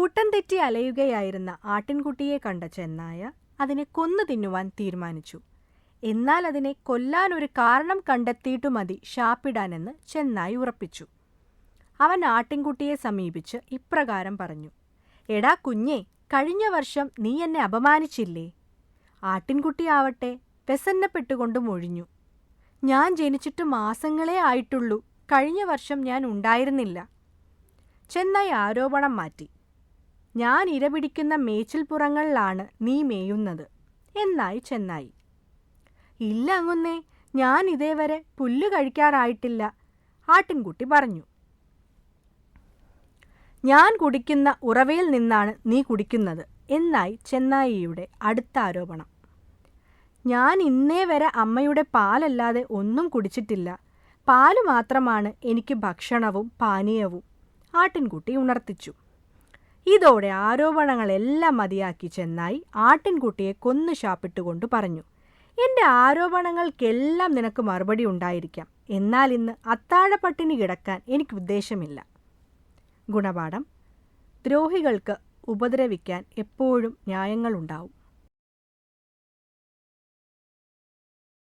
കൂട്ടം തെറ്റി അലയുകയായിരുന്ന ആട്ടിൻകുട്ടിയെ കണ്ട ചെന്നായ അതിനെ കൊന്നു തിന്നുവാൻ തീരുമാനിച്ചു. എന്നാൽ അതിനെ കൊല്ലാൻ ഒരു കാരണം കണ്ടെത്തിയിട്ടു മതി ശാപ്പിടാനെന്ന് ചെന്നായി ഉറപ്പിച്ചു. അവൻ ആട്ടിൻകുട്ടിയെ സമീപിച്ച് ഇപ്രകാരം പറഞ്ഞു: എടാ കുഞ്ഞേ, കഴിഞ്ഞ വർഷം നീ എന്നെ അപമാനിച്ചില്ലേ? ആട്ടിൻകുട്ടിയാവട്ടെ വ്യസന്നപ്പെട്ടുകൊണ്ട് മൊഴിഞ്ഞു: ഞാൻ ജനിച്ചിട്ട് മാസങ്ങളേ ആയിട്ടുള്ളൂ, കഴിഞ്ഞ വർഷം ഞാൻ ഉണ്ടായിരുന്നില്ല. ചെന്നായി ആരോപണം മാറ്റി: ഞാൻ ഇരപിടിക്കുന്ന മേച്ചിൽപ്പുറങ്ങളിലാണ് നീ മേയുന്നത് എന്നായി ചെന്നായി. ഇല്ല അങ്ങുന്നേ, ഞാൻ ഇതേവരെ പുല്ല് കഴിക്കാറായിട്ടില്ല, ആട്ടിൻകുട്ടി പറഞ്ഞു. ഞാൻ കുടിക്കുന്ന ഉറവയിൽ നിന്നാണ് നീ കുടിക്കുന്നത് എന്നായി ചെന്നായിയുടെ അടുത്ത ആരോപണം. ഞാൻ ഇന്നേ വരെ അമ്മയുടെ പാലല്ലാതെ ഒന്നും കുടിച്ചിട്ടില്ല, പാല് മാത്രമാണ് എനിക്ക് ഭക്ഷണവും പാനീയവും, ആട്ടിൻകുട്ടി ഉണർത്തിച്ചു. ഇതോടെ ആരോപണങ്ങളെല്ലാം മതിയാക്കി ചെന്നായി ആട്ടിൻകുട്ടിയെ കൊന്നു ശാപ്പിട്ടുകൊണ്ട് പറഞ്ഞു: എൻ്റെ ആരോപണങ്ങൾക്കെല്ലാം നിനക്ക് മറുപടി ഉണ്ടായിരിക്കാം, എന്നാൽ ഇന്ന് അത്താഴപ്പട്ടിണി കിടക്കാൻ എനിക്ക് ഉദ്ദേശമില്ല. ഗുണപാഠം: ദ്രോഹികൾക്ക് ഉപദ്രവിക്കാൻ എപ്പോഴും ന്യായങ്ങളുണ്ടാവും.